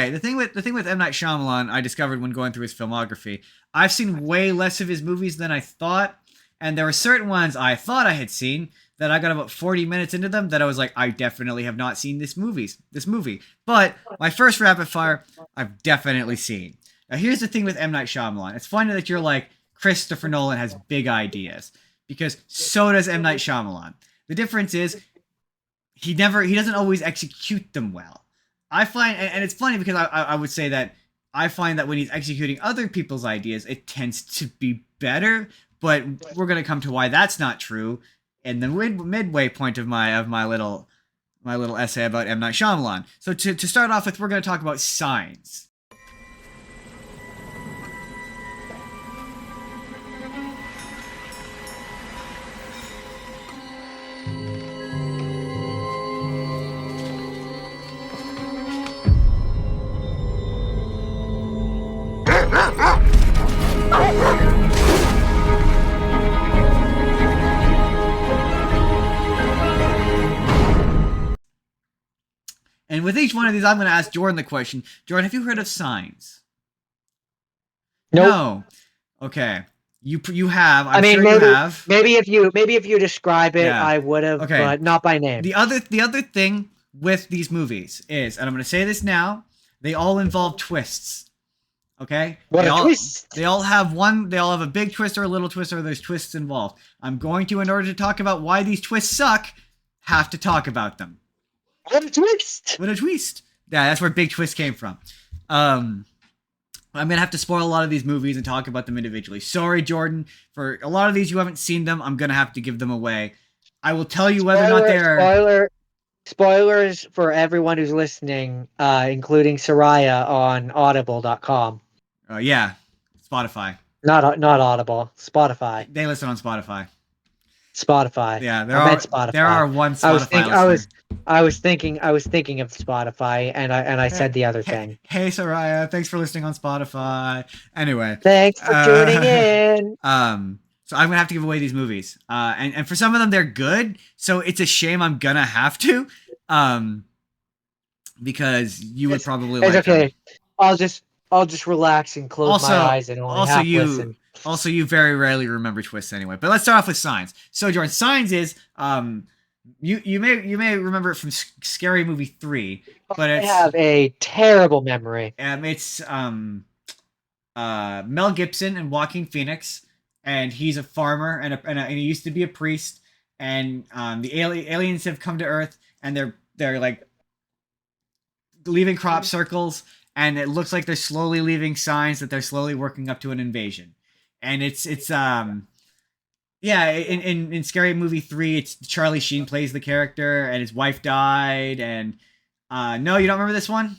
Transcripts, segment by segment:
Okay, the thing with M. Night Shyamalan, I discovered when going through his filmography, I've seen way less of his movies than I thought, and there were certain ones I thought I had seen that I got about 40 minutes into them that I was like, I definitely have not seen this movie. But my first rapid fire, I've definitely seen. Now here's the thing with M. Night Shyamalan. It's funny that you're like, Christopher Nolan has big ideas, because so does M. Night Shyamalan. The difference is he doesn't always execute them well. I find, and it's funny because I would say that I find that when he's executing other people's ideas, it tends to be better. But we're gonna come to why that's not true in the midway point of my little essay about M. Night Shyamalan. So to start off with, we're gonna talk about Signs. And with each one of these, I'm going to ask Jordan the question. Jordan, have you heard of Signs? Nope. No. Okay. You have. I mean, sure maybe you have. maybe if you describe it, Yeah. I would have, Okay. but not by name. The other thing with these movies is, and I'm going to say this now, they all involve twists. Okay? What they a all, twist! They all have a big twist or a little twist, or there's twists involved. I'm going to, in order to talk about why these twists suck, have to talk about them. What a twist! What a twist! Yeah, that's where Big Twist came from. I'm gonna have to spoil a lot of these movies and talk about them individually. Sorry, Jordan, for a lot of these you haven't seen them. I'm gonna have to give them away. I will tell you whether or not they're. Spoilers for everyone who's listening, including Soraya on Audible.com. Yeah, Spotify. Not Audible. Spotify. They listen on Spotify. Spotify. Yeah, Spotify. there are one Spotify listener. I was thinking of Spotify, and I said the other thing. Hey, Soraya, thanks for listening on Spotify. Anyway, Thanks for tuning in. So I'm gonna have to give away these movies, and for some of them they're good. So it's a shame I'm gonna have to, because you would probably like. It's okay. Them. I'll just relax and close my eyes and only half listen. Also, you very rarely remember twists anyway. But let's start off with Signs. So, Jordan, Signs is you may remember it from Scary Movie 3, but I have a terrible memory. It's Mel Gibson and Joaquin Phoenix, and he's a farmer and he used to be a priest, and the aliens have come to Earth, and they're like leaving crop circles, and it looks like they're slowly leaving signs that they're slowly working up to an invasion. And it's yeah, in Scary Movie 3, it's Charlie Sheen plays the character, and his wife died, and no, you don't remember this one?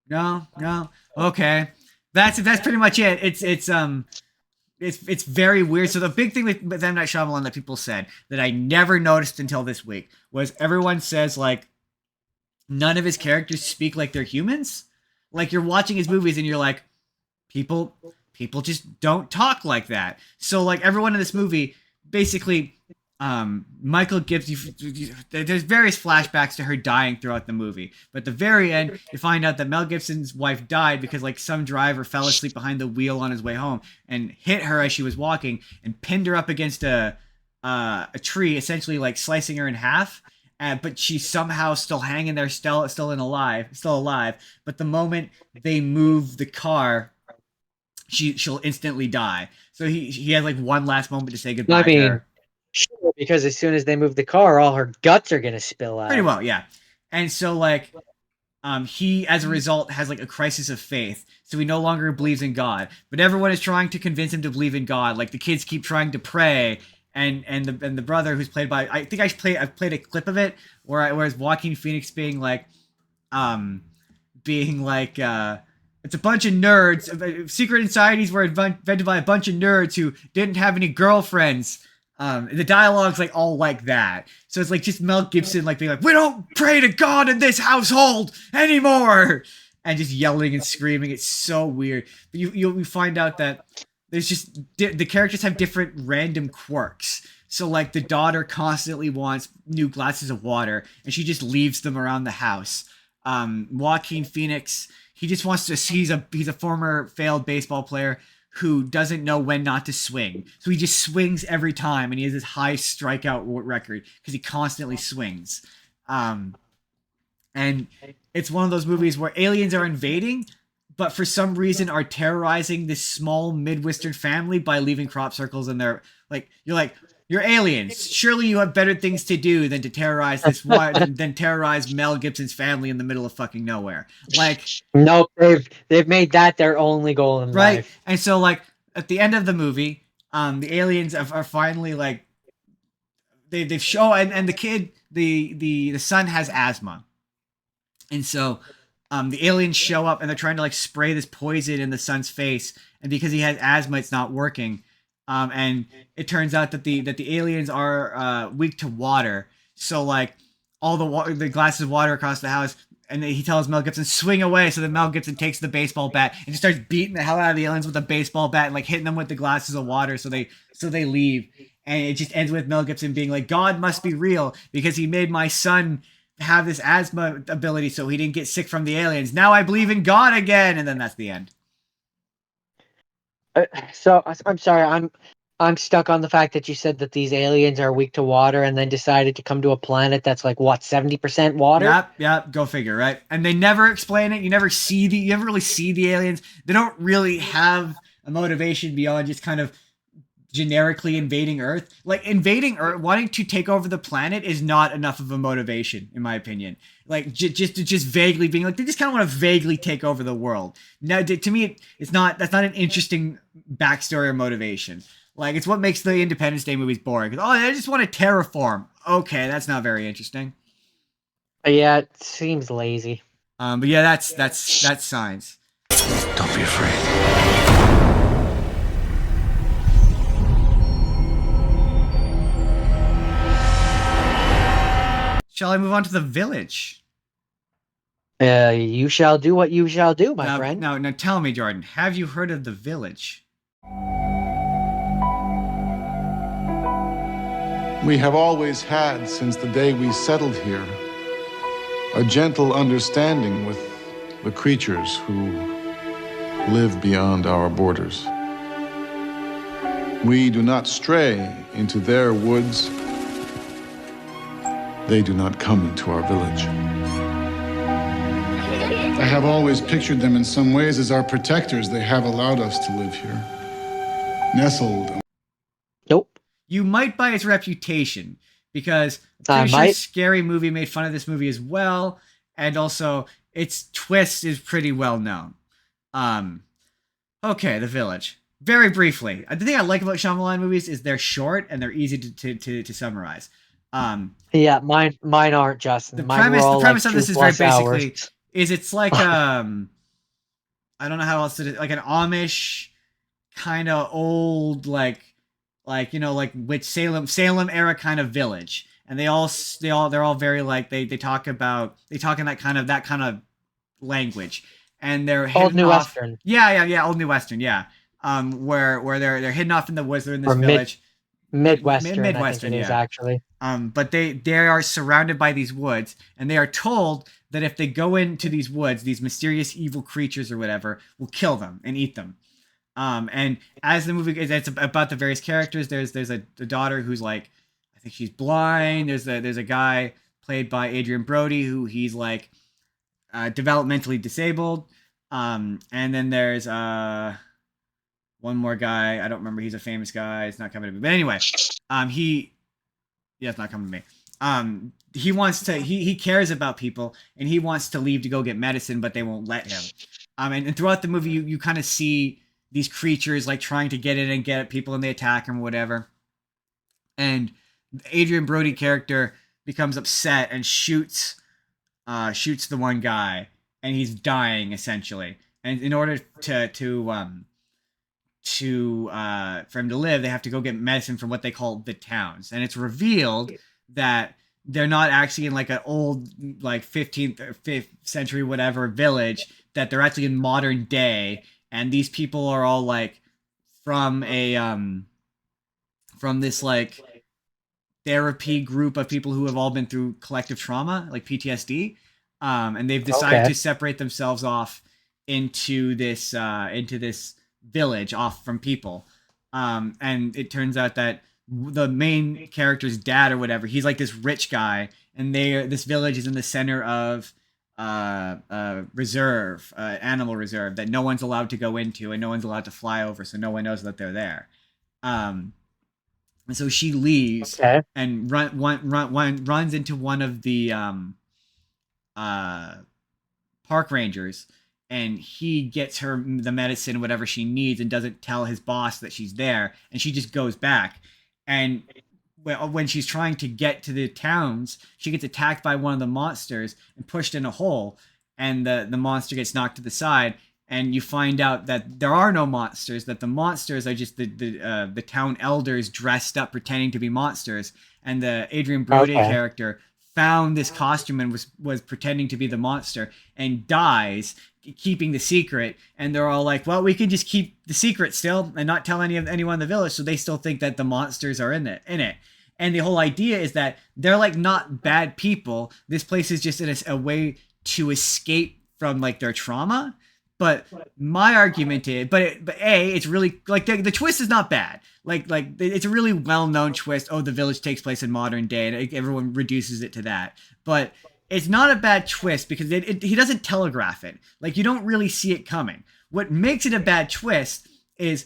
No? Okay. That's pretty much it. It's very weird. So the big thing with M. Night Shyamalan that people said that I never noticed until this week was everyone says, like, none of his characters speak like they're humans. Like, you're watching his movies and you're like, people just don't talk like that. So, like, everyone in this movie, basically, Michael gives you there's various flashbacks to her dying throughout the movie, but at the very end you find out that Mel Gibson's wife died because, like, some driver fell asleep behind the wheel on his way home and hit her as she was walking and pinned her up against a tree, essentially like slicing her in half. But she's somehow still hanging there, still alive. But the moment they move the car, she'll instantly die. So he has like one last moment to say goodbye to her. Sure, because as soon as they move the car, all her guts are gonna spill out. Pretty well, yeah. And so, like, he, as a result, has like a crisis of faith. So he no longer believes in God. But everyone is trying to convince him to believe in God. Like, the kids keep trying to pray. And the brother, who's played by, I think I've played a clip of it where it's Joaquin Phoenix being like it's a bunch of nerds. Secret societies were invented by a bunch of nerds who didn't have any girlfriends. The dialogue's like all like that. So it's like just Mel Gibson like being like, we don't pray to God in this household anymore, and just yelling and screaming. It's so weird. But you find out that there's just the characters have different random quirks. So, like, the daughter constantly wants new glasses of water, and she just leaves them around the house. Joaquin Phoenix, he just wants to. He's a former failed baseball player who doesn't know when not to swing, so he just swings every time, and he has this high strikeout record because he constantly swings. Um, and it's one of those movies where aliens are invading, but for some reason are terrorizing this small midwestern family by leaving crop circles in their like. You're like, you're aliens. Surely you have better things to do than to terrorize than terrorize Mel Gibson's family in the middle of fucking nowhere. Like, Nope, they've made that their only goal in right? life. And so like at the end of the movie, the aliens are finally like they've show and the kid the son has asthma. And so the aliens show up and they're trying to like spray this poison in the son's face, and because he has asthma, it's not working. And it turns out that the aliens are weak to water. So like all the glasses of water across the house, and he tells Mel Gibson swing away. So then Mel Gibson takes the baseball bat and just starts beating the hell out of the aliens with a baseball bat and like hitting them with the glasses of water. So they leave, and it just ends with Mel Gibson being like, God must be real because he made my son have this asthma ability so he didn't get sick from the aliens. Now I believe in God again, and then that's the end. So I'm sorry, I'm stuck on the fact that you said that these aliens are weak to water, and then decided to come to a planet that's like what 70% water. Yep, go figure, right? And they never explain it. You never really see the aliens. They don't really have a motivation beyond just kind of generically invading Earth. Like invading Earth, wanting to take over the planet is not enough of a motivation, in my opinion. Like just vaguely being like they just kind of want to vaguely take over the world. Now, to me, it's not. That's not an interesting backstory or motivation. Like it's what makes the Independence Day movies boring. Oh, I just want to terraform. Okay, that's not very interesting. Yeah, it seems lazy. But yeah, that's science. Don't be afraid. Shall I move on to The Village? You shall do what you shall do, my friend. Now, tell me, Jordan, have you heard of The Village? We have always had, since the day we settled here, a gentle understanding with the creatures who live beyond our borders. We do not stray into their woods. They do not come into our village. I have always pictured them in some ways as our protectors. They have allowed us to live here, nestled. Nope. You might by its reputation, because I I'm pretty sure might. Scary Movie made fun of this movie as well, and also its twist is pretty well known. Okay, The Village. Very briefly, the thing I like about Shyamalan movies is they're short and they're easy to summarize. Yeah, mine aren't, Justin. The Mine were all premise like of this is 2+ very basically hours. is it's like I don't know how else to like an Amish kind of old like like which Salem era kind of village, and they're all very like they talk in that kind of language, and they're Old hidden New off. Western. Yeah, old New Western, yeah. Where they're hidden off in the woods. They're in this Or village. Midwestern, I Midwestern, think it is yeah. actually. But they are surrounded by these woods, and they are told that if they go into these woods, these mysterious evil creatures or whatever will kill them and eat them. And as the movie is, it's about the various characters. There's a daughter who's like, I think she's blind. There's a guy played by Adrian Brody who he's like developmentally disabled. And then there's one more guy. I don't remember. He's a famous guy. It's not coming to me. But anyway, it's not coming to me. He wants to. He cares about people, and he wants to leave to go get medicine, but they won't let him. And throughout the movie, you kind of see these creatures like trying to get in and get at people, and they attack him or whatever. And the Adrian Brody character becomes upset and shoots the one guy, and he's dying essentially. And in order for him to live, they have to go get medicine from what they call the towns. And it's revealed that they're not actually in like an old like 15th or 5th century whatever village, that they're actually in modern day, and these people are all like from this like therapy group of people who have all been through collective trauma, like PTSD. and they've decided Okay. to separate themselves off into this village off from people. And it turns out that the main character's dad or whatever, he's like this rich guy, and this village is in the center of reserve, animal reserve that no one's allowed to go into and no one's allowed to fly over, so no one knows that they're there. And so she leaves Okay. and runs into one of the park rangers, and he gets her the medicine, whatever she needs, and doesn't tell his boss that she's there, and she just goes back. And when she's trying to get to the towns, she gets attacked by one of the monsters and pushed in a hole, and the monster gets knocked to the side, and you find out that there are no monsters, that the monsters are just the town elders dressed up pretending to be monsters, and the Adrian Brody character found this costume and was pretending to be the monster and dies keeping the secret. And they're all like, well, we can just keep the secret still and not tell anyone in the village, so they still think that the monsters are in it. And the whole idea is that they're like not bad people. This place is just a way to escape from like their trauma. But my argument is, it's really like the twist is not bad. Like it's a really well-known twist. Oh, the village takes place in modern day, and everyone reduces it to that. But it's not a bad twist because he doesn't telegraph it. Like you don't really see it coming. What makes it a bad twist is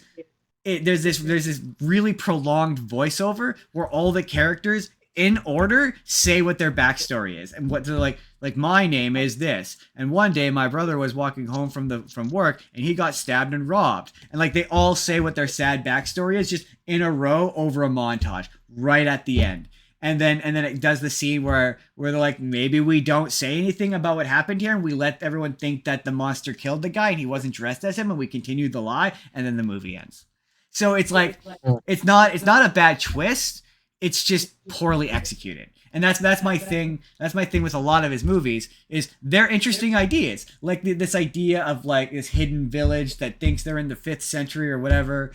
there's this really prolonged voiceover where all the characters in order say what their backstory is and what they're like my name is this, and one day my brother was walking home from work and he got stabbed and robbed, and like they all say what their sad backstory is just in a row over a montage right at the end. And then it does the scene where they're like, maybe we don't say anything about what happened here and we let everyone think that the monster killed the guy and he wasn't dressed as him, and we continue the lie, and then the movie ends. So it's like it's not a bad twist. It's just poorly executed. And that's my thing. That's my thing with a lot of his movies is they're interesting ideas. Like this idea of like this hidden village that thinks they're in the 5th century or whatever.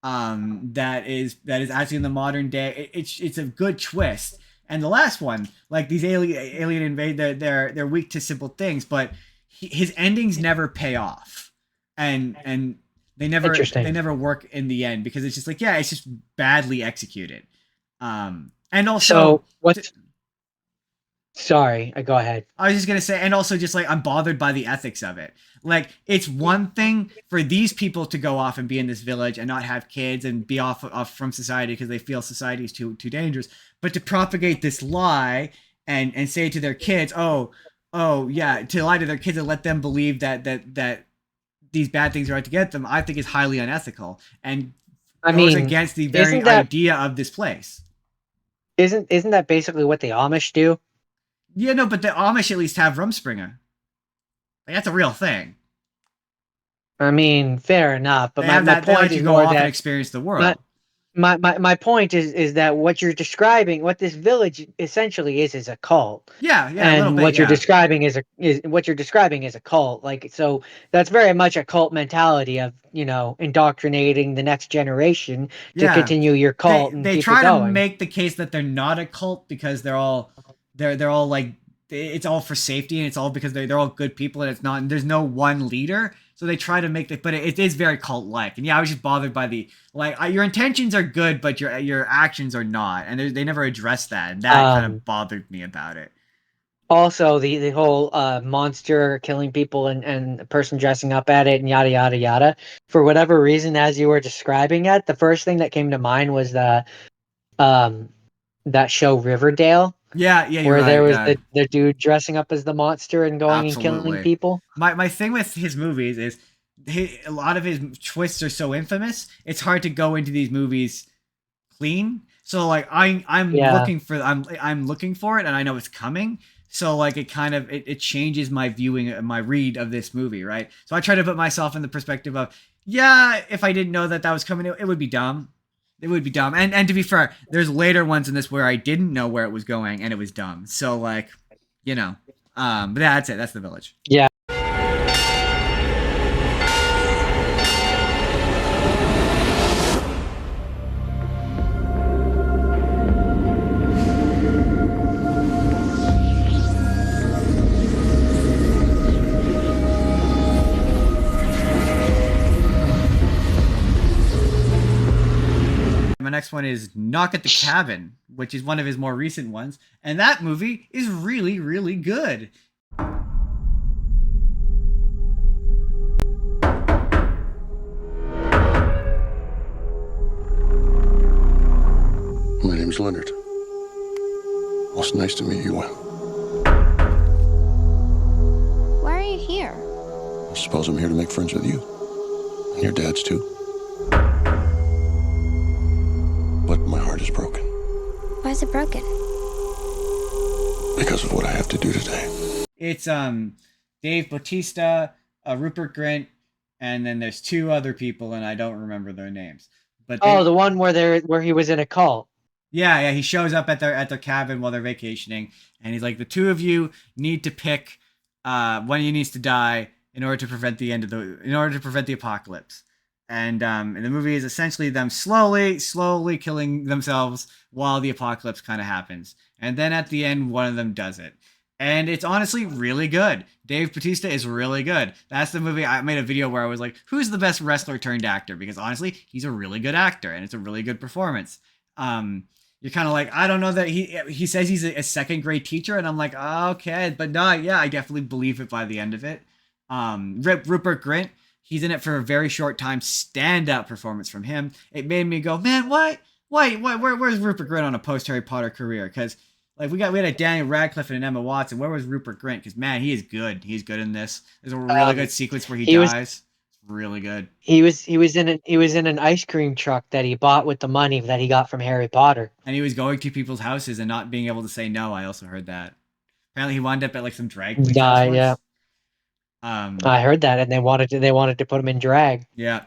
That is actually in the modern day. It's a good twist. And the last one, like these alien invade, they're weak to simple things, but his endings never pay off. And they never work in the end because it's just like, yeah, it's just badly executed. And also, so sorry, go ahead. I was just gonna say, and also just like I'm bothered by the ethics of it. Like it's one thing for these people to go off and be in this village and not have kids and be off from society because they feel society is too dangerous, but to propagate this lie and say to their kids, oh yeah, to lie to their kids and let them believe that these bad things are out to get them, I think is highly unethical and goes against the very idea of this place. Isn't that basically what the Amish do? Yeah, no, but the Amish at least have Rumspringa. Like that's a real thing. I mean, fair enough. But my point is go off and experience the world. My point is that what you're describing, what this village essentially is a cult. Yeah, and what you're describing is a cult. Like so, that's very much a cult mentality of indoctrinating the next generation to continue your cult. They try to make the case that they're not a cult because they're all like it's all for safety and it's all because they're all good people and it's not. And there's no one leader. So they try to make it, but it is very cult-like. And yeah, I was just bothered by your intentions are good, but your actions are not, and they never address that, and that kind of bothered me about it. Also, the whole monster killing people and a person dressing up at it and yada yada yada. For whatever reason, as you were describing it, the first thing that came to mind was that show Riverdale. Yeah, where there was the dude dressing up as the monster and going and killing people. My thing with his movies is a lot of his twists are so infamous. It's hard to go into these movies clean. So like I'm looking for it, and I know it's coming. So like it kind of it changes my viewing, my read of this movie, right? So I try to put myself in the perspective of if I didn't know that was coming, it would be dumb. It would be dumb. And to be fair, there's later ones in this where I didn't know where it was going and it was dumb. So like, but that's it. That's The Village. Yeah. next one is Knock at the Cabin, which is one of his more recent ones, and that movie is really, really good. My name's Leonard. Well, it's nice to meet you, Will. Why are you here? I suppose I'm here to make friends with you. And your dad's too. But my heart is broken Why is it broken? because of what I have to do today. It's Dave Bautista, Rupert Grint, and then there's two other people, and I don't remember their names. But The one where he was in a cult. yeah, he shows up at their cabin while they're vacationing, and he's like, the two of you need to pick one of you needs to die in order to prevent the apocalypse. And the movie is essentially them slowly killing themselves while the apocalypse kind of happens. And then at the end, one of them does it. And it's honestly really good. Dave Bautista is really good. That's the movie. I made a video where I was like, who's the best wrestler turned actor? Because honestly, he's a really good actor, and it's a really good performance. You're kind of like, I don't know that he says he's a second grade teacher, and I'm like, okay, but no, yeah, I definitely believe it by the end of it. Rupert Grint, he's in it for a very short time. Standout performance from him. It made me go, man, where's Rupert Grint on a post Harry Potter career? Because like we had a Daniel Radcliffe and an Emma Watson. Where was Rupert Grint? Because man, he is good. He's good in this. There's a really good sequence where he dies. It's really good. He was in an ice cream truck that he bought with the money that he got from Harry Potter. And he was going to people's houses and not being able to say no. I also heard that. Apparently, he wound up at like some drag queen. Yeah. I heard that, and they wanted to put him in drag. Yeah.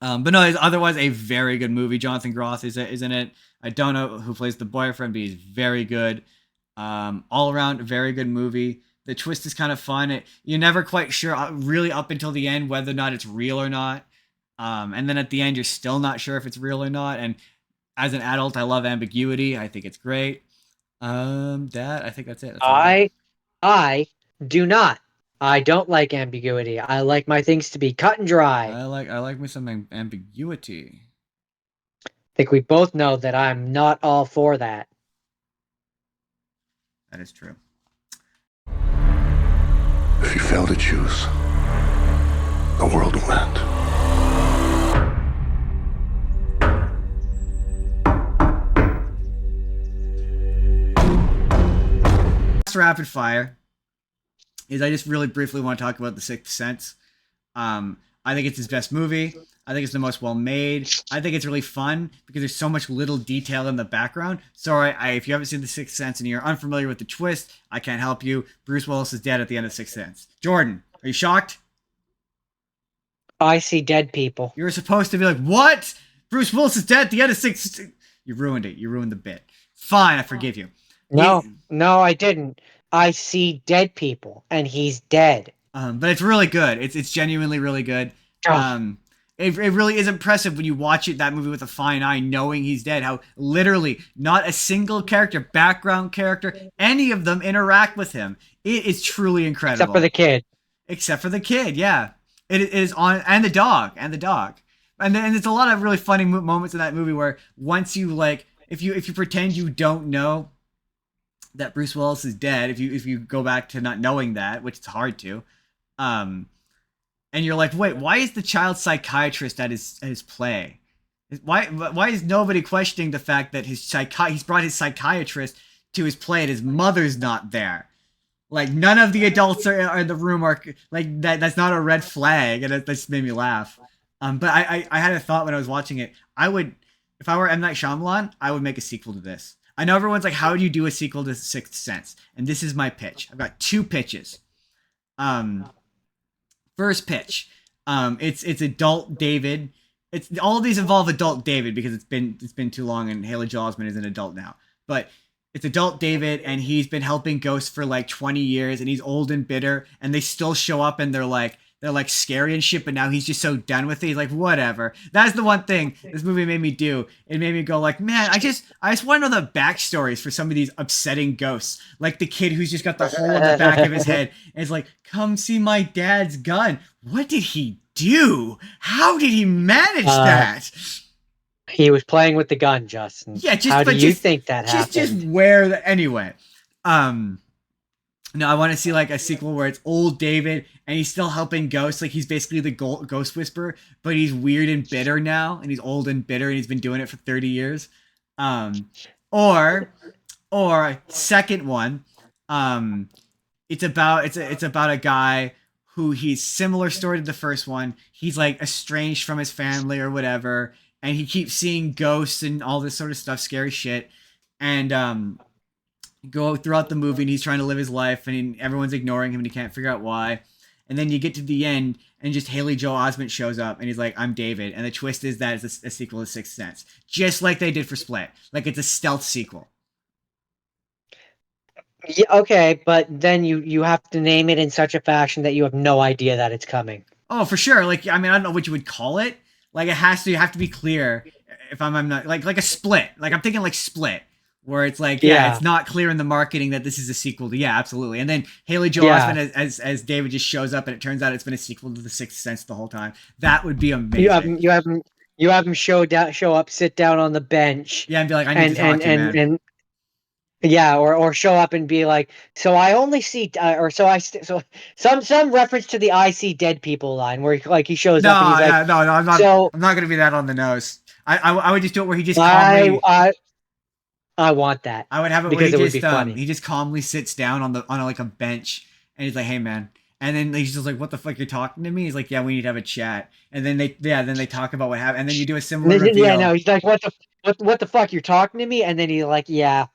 But no, it's otherwise a very good movie. Jonathan Groff is in it. I don't know who plays the boyfriend, but he's very good. All around, very good movie. The twist is kind of fun. You're never quite sure, really, up until the end, whether or not it's real or not. And then at the end, you're still not sure if it's real or not. And as an adult, I love ambiguity. I think it's great. I think that's it. I do not. I don't like ambiguity. I like my things to be cut and dry. I like me some ambiguity. I think we both know that I'm not all for that. That is true. If you fail to choose, the world will end. Last rapid fire is I just really briefly want to talk about The Sixth Sense. I think it's his best movie. I think it's the most well made. I think it's really fun because there's so much little detail in the background. Sorry, if you haven't seen The Sixth Sense and you're unfamiliar with the twist, I can't help you. Bruce Willis is dead at the end of Sixth Sense. Jordan, are you shocked? I see dead people. You were supposed to be like, what? Bruce Willis is dead at the end of Sixth Sense. You ruined it. You ruined the bit. Fine, I forgive you. No, I didn't. I see dead people, and he's dead. But it's really good. It's genuinely really good. It really is impressive when you watch that movie with a fine eye, knowing he's dead. How literally not a single character, background character, any of them interact with him. It is truly incredible. Except for the kid. Except for the kid, yeah. It is on, and the dog. And it's a lot of really funny moments in that movie where once you like, if you pretend you don't know that Bruce Willis is dead, if you go back to not knowing that, which it's hard to, and you're like, wait, why is the child psychiatrist at his play? Why is nobody questioning the fact that he's brought his psychiatrist to his play and his mother's not there? Like none of the adults are in the room are like that. That's not a red flag, and that just made me laugh. But I had a thought when I was watching it. I would, if I were M. Night Shyamalan, I would make a sequel to this. I know everyone's like, how would you do a sequel to Sixth Sense? And this is my pitch. I've got two pitches. First pitch. It's adult David. It's all of these involve adult David because it's been too long and Haley Joel Osment is an adult now. But it's adult David and he's been helping ghosts for like 20 years and he's old and bitter and they still show up and they're like scary and shit, but now he's just so done with it. He's like, whatever. That's the one thing this movie made me do. It made me go like, man, I just want to know the backstories for some of these upsetting ghosts. Like the kid who's just got the hole in the back of his head and it's like, come see my dad's gun. What did he do? How did he manage that? He was playing with the gun, Justin. Yeah, just how do but you just, think that happened? Just where the anyway. No, I want to see like a sequel where it's old David and he's still helping ghosts. Like he's basically the ghost whisperer, but he's weird and bitter now, and he's old and bitter, and he's been doing it for 30 years. Or second one, it's about a guy who he's similar story to the first one. He's like estranged from his family or whatever, and he keeps seeing ghosts and all this sort of stuff, scary shit, and go throughout the movie, and he's trying to live his life, and everyone's ignoring him, and he can't figure out why. And then you get to the end, and just Haley Joel Osment shows up, and he's like, "I'm David." And the twist is that it's a sequel to Sixth Sense, just like they did for Split. Like it's a stealth sequel. Yeah, okay, but then you have to name it in such a fashion that you have no idea that it's coming. Oh, for sure. Like I mean, I don't know what you would call it. Like it has to. You have to be clear. If I'm not like a Split. Like I'm thinking like Split. Where it's like, yeah, it's not clear in the marketing that this is a sequel to, yeah, absolutely. And then Haley Joel Osment as David just shows up, and it turns out it's been a sequel to The Sixth Sense the whole time. That would be amazing. You have him show up, sit down on the bench. Yeah, and be like, I need to talk to you, man. And yeah, or show up and be like, so I only see, some reference to the "I see dead people" line where he shows up. And he's like, no, I'm not. So, I'm not gonna be that on the nose. I would just do it where he just calmly. I want that. I would have it because where he just calmly sits down on like a bench, and he's like, "Hey, man," and then he's just like, "What the fuck, you're talking to me?" He's like, "Yeah, we need to have a chat." And then they talk about what happened, and then you do a similar reveal. Yeah, no, he's like, "What the fuck, you're talking to me?" And then he's like, "Yeah,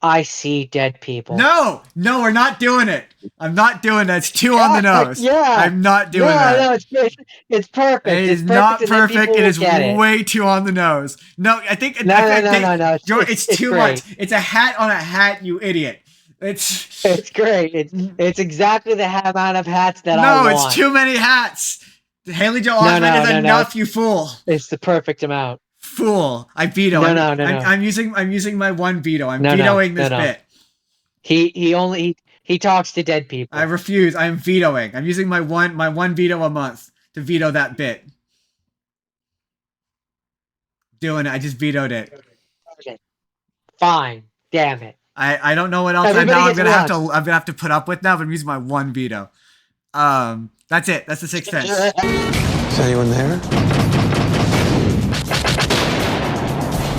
I see dead people." No, we're not doing it. I'm not doing that. It's too on the nose. Yeah, I'm not doing that. No, it's perfect. It is not perfect. It is way too on the nose. No, I think no. It's too much. It's a hat on a hat, you idiot. It's great. It's exactly the amount of hats that I want. No, it's too many hats. Haley Joel Osment is enough, you fool. It's the perfect amount. Fool. I veto. No. I'm using my one veto. I'm vetoing this bit. He talks to dead people. I refuse. I'm vetoing. I'm using my one veto a month to veto that bit. Doing it. I just vetoed it. Okay. Fine. Damn it. I don't know what else I'm gonna have to put up with now, but I'm using my one veto. That's it. That's the Sixth Sense. Is anyone there?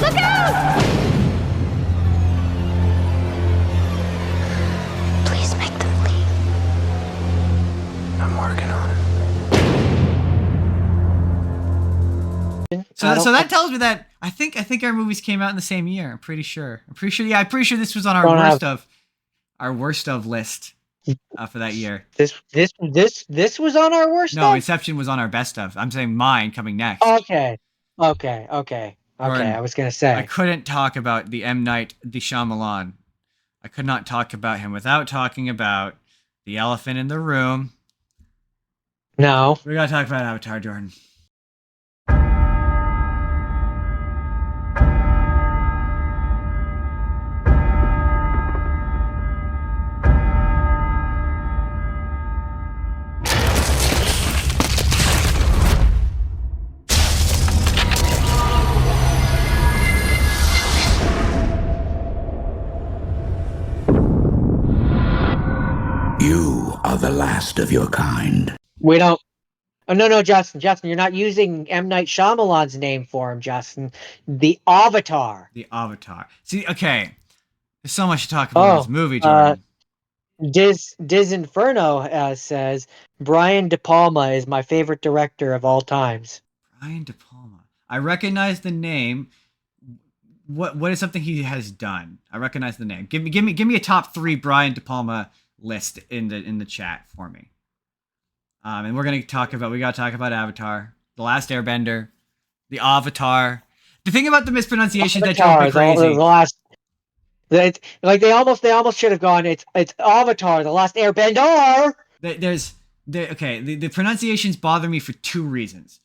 Look out! Please make them leave. I'm working on it. So that tells me that I think our movies came out in the same year. I'm pretty sure. Yeah, I'm pretty sure this was on our worst of list for that year. This was on our worst. No, Inception was on our best of. I'm saying mine coming next. Okay. I was gonna say I couldn't talk about the M. Night Shyamalan. I could not talk about him without talking about the elephant in the room. No, we gotta talk about Avatar, Jordan. You are the last of your kind. We don't. Oh, no, Justin, you're not using M. Night Shyamalan's name for him, Justin. The Avatar. The Avatar. See, okay. There's so much to talk about in this movie, Jordan. Diz Inferno says, Brian De Palma is my favorite director of all times. Brian De Palma. I recognize the name. What is something he has done? I recognize the name. Give me a top 3 Brian De Palma list in the chat for me. And we gotta talk about Avatar, The Last Airbender, The Avatar. The thing about the mispronunciations that drove me crazy. They almost should have gone. It's Avatar, The Last Airbender. The pronunciations bother me for two reasons.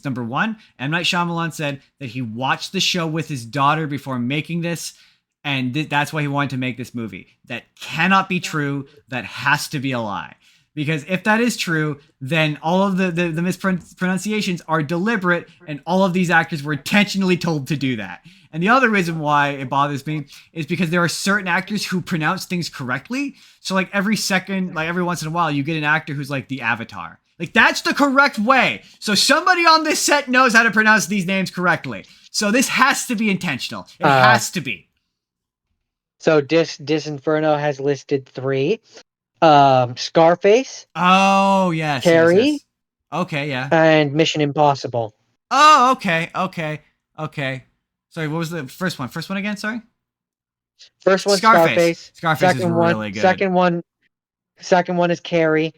Number one, M. Night Shyamalan said that he watched the show with his daughter before making this, and that's why he wanted to make this movie. That cannot be true. That has to be a lie. Because if that is true, then all of the mispronunciations are deliberate, and all of these actors were intentionally told to do that. And the other reason why it bothers me is because there are certain actors who pronounce things correctly. So like every once in a while, you get an actor who's like the Avatar. Like that's the correct way. So somebody on this set knows how to pronounce these names correctly. So this has to be intentional. It has to be. So Disinferno has listed 3. Scarface, Oh, yes. Carrie, Okay, yeah. and Mission Impossible. Oh, okay. Sorry, what was the first one? First one again, sorry? First one, Scarface. Scarface is really good. Second one is Carrie,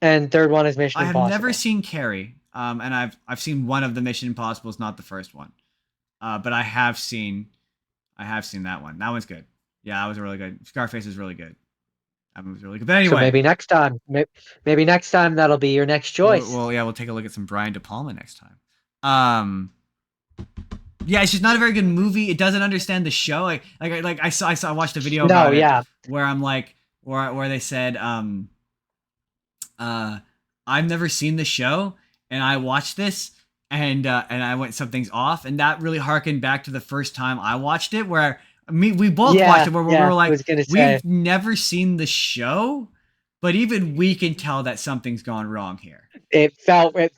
and third one is Mission I have Impossible. never seen Carrie, and I've seen one of the Mission Impossibles, not the first one, but I have seen that one. That one's good. Yeah, that was really good. Scarface is really good. That movie's really good. But anyway, So maybe next time, maybe next time that'll be your next choice. Well, yeah, we'll take a look at some Brian De Palma next time. Yeah, it's just not a very good movie. It doesn't understand the show. I watched a video about it where I'm like, where they said, I've never seen the show, and I watched this, and I went, something's off, and that really harkened back to the first time I watched it, where we both watched it, where we were like, we've never seen the show, but even we can tell that something's gone wrong here. It felt wrong.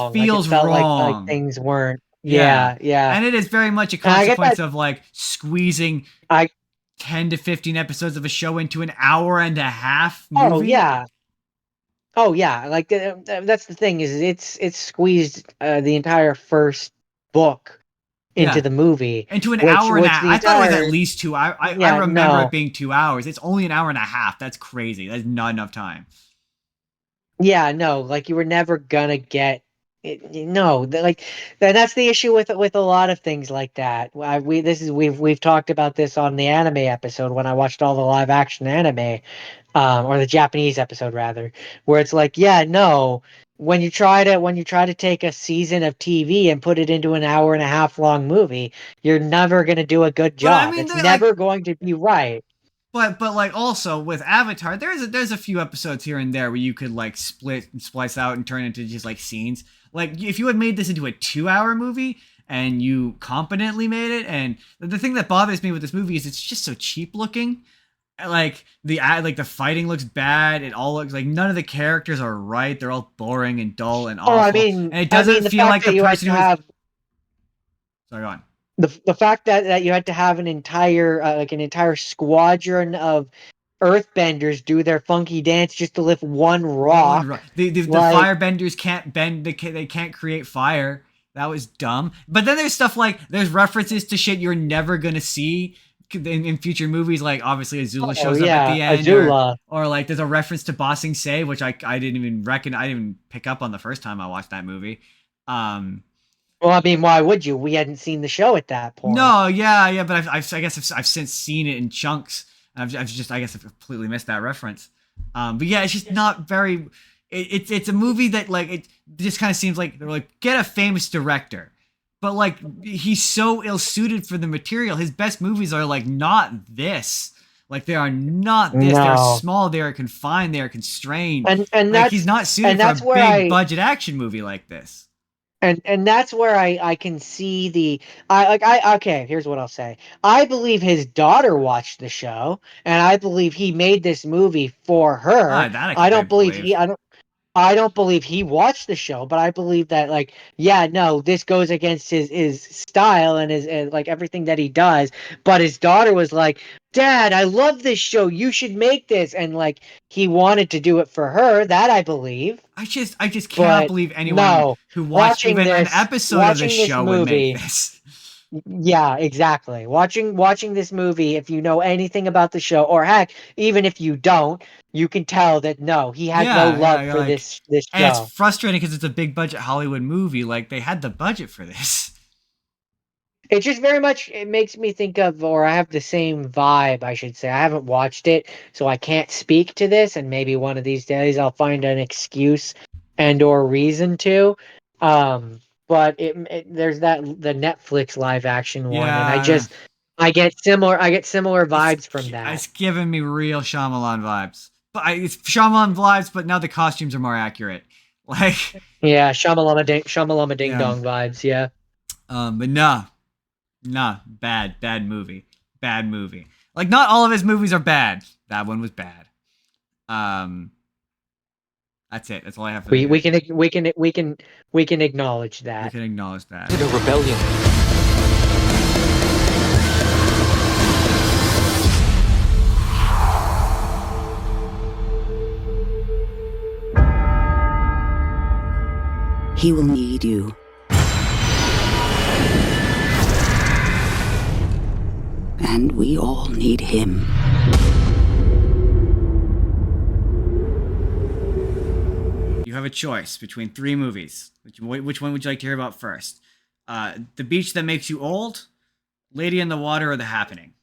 It feels wrong. Like things weren't. Yeah. And it is very much a consequence of like squeezing 10 to 15 episodes of a show into an hour and a half movie. Oh yeah. Like that's the thing, is it's squeezed the entire first book into the movie, into an hour and a half. I thought it was at least 2 hours. I remember it being 2 hours. It's only an hour and a half. That's crazy. That's not enough time. Yeah, no, like you were never gonna get it. No, like that's the issue with a lot of things like that. We've talked about this on the anime episode when I watched all the live action anime, or the Japanese episode rather, where it's like, yeah, no, when you try to take a season of TV and put it into an hour and a half long movie, you're never gonna do a good job. It's never going to be right. But like also with Avatar, there's a few episodes here and there where you could like split and splice out and turn into just like scenes. Like if you had made this into a 2-hour movie and you competently made it, and the thing that bothers me with this movie is it's just so cheap looking. Like the fighting looks bad. It all looks like none of the characters are right. They're all boring and dull and awful. And it doesn't feel like the person who is... Sorry, go on. The fact that you had to have an entire squadron of earthbenders do their funky dance just to lift one rock. The firebenders can't bend. They can't create fire. That was dumb. But then there's stuff like there's references to shit you're never gonna see in future movies. Like obviously Azula shows up at the end, or like there's a reference to Ba Sing Se, which I didn't even reckon. I didn't even pick up on the first time I watched that movie. Well, I mean, why would you? We hadn't seen the show at that point. No, yeah, but I guess I've since seen it in chunks. I guess I've completely missed that reference. But yeah, it's just not very. It's a movie that like it just kind of seems like they're like, get a famous director, but like he's so ill-suited for the material. His best movies are like not this. Like they are not this. No. They're small. They are confined. They are constrained. And like, he's not suited for a big budget action movie like this. And that's where I can see okay, here's what I'll say. I believe his daughter watched the show, and I believe he made this movie for her. I don't believe he watched the show, but I believe that like, yeah, no, this goes against his style and his like everything that he does. But his daughter was like, Dad, I love this show. You should make this. And like he wanted to do it for her. That I believe. I just cannot believe anyone who watched even an episode of this show would make this. Yeah, exactly. Watching this movie, if you know anything about the show, or heck, even if you don't, you can tell that no, he has no love for this show. And it's frustrating because it's a big budget Hollywood movie. Like they had the budget for this. It just very much, it makes me think of, or I have the same vibe, I should say. I haven't watched it, so I can't speak to this, and maybe one of these days I'll find an excuse and or reason to. But there's the Netflix live action one, and I get similar vibes from that. It's giving me real Shyamalan vibes. it's Shyamalan vibes, but now the costumes are more accurate. Like, yeah, Shamalama Ding Yeah. Dong vibes. Yeah. but nah, bad movie. Like, not all of his movies are bad. That one was bad. That's it. That's all I have for We the we can acknowledge We that. can acknowledge that. A rebellion. He will need you. And we all need him. You have a choice between 3 movies. Which one would you like to hear about first? The Beach That Makes You Old, Lady in the Water, or The Happening?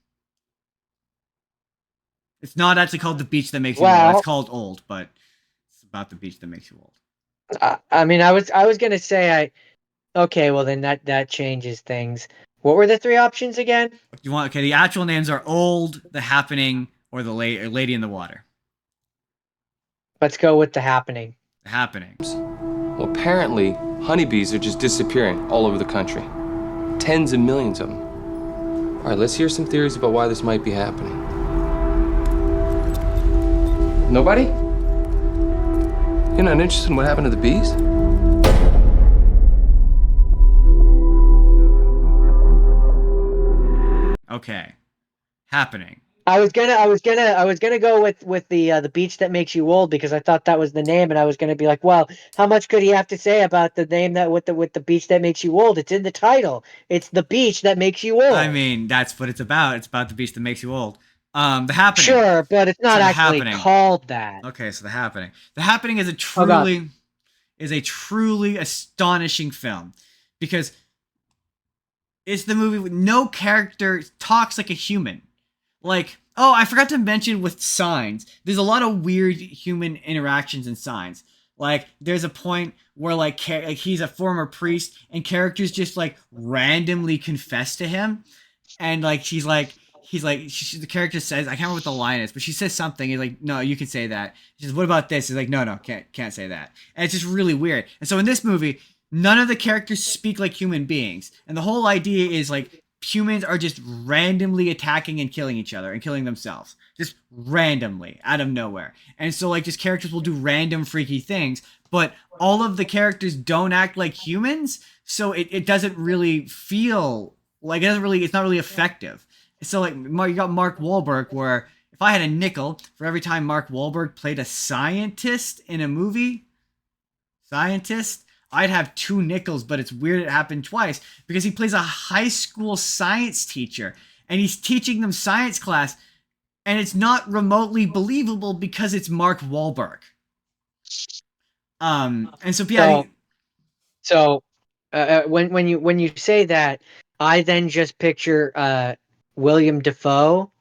It's not actually called The Beach That Makes You Old. It's called Old, but it's about the beach that makes you old. I mean, I was gonna say okay, well then that changes things. What were the 3 options again? The actual names are Old, The Happening, or the Lady in the Water. Let's go with The Happening. The Happening. Well, apparently, honeybees are just disappearing all over the country. Tens of millions of them. All right, let's hear some theories about why this might be happening. Nobody? You're not interested in what happened to the bees? Okay. Happening. I was gonna go with the beach that makes you old because I thought that was the name, and I was gonna be like, well, how much could he have to say about the name that with the beach that makes you old? It's in the title. It's the beach that makes you old. I mean, that's what it's about. It's about the beach that makes you old. The Happening. Sure, but it's not actually Happening. called that. Okay, so The Happening. The Happening is a truly astonishing film because it's the movie with no character talks like a human. Like, oh, I forgot to mention with signs. There's a lot of weird human interactions in signs. Like, there's a point where like he's a former priest and characters just like randomly confess to him, and like the character says, I can't remember what the line is, but she says something. He's like, no, you can say that. She says, what about this? He's like, no, can't say that. And it's just really weird. And so in this movie, none of the characters speak like human beings, and the whole idea is like humans are just randomly attacking and killing each other and killing themselves, just randomly out of nowhere. And so like just characters will do random freaky things, but all of the characters don't act like humans, so it doesn't really feel like it's not really effective. So like you got Mark Wahlberg, where if I had a nickel for every time Mark Wahlberg played a scientist in a movie, I'd have 2 nickels, but it's weird it happened twice because he plays a high school science teacher and he's teaching them science class, and it's not remotely believable because it's Mark Wahlberg. And so yeah. When you say that, I then just picture Willem Dafoe,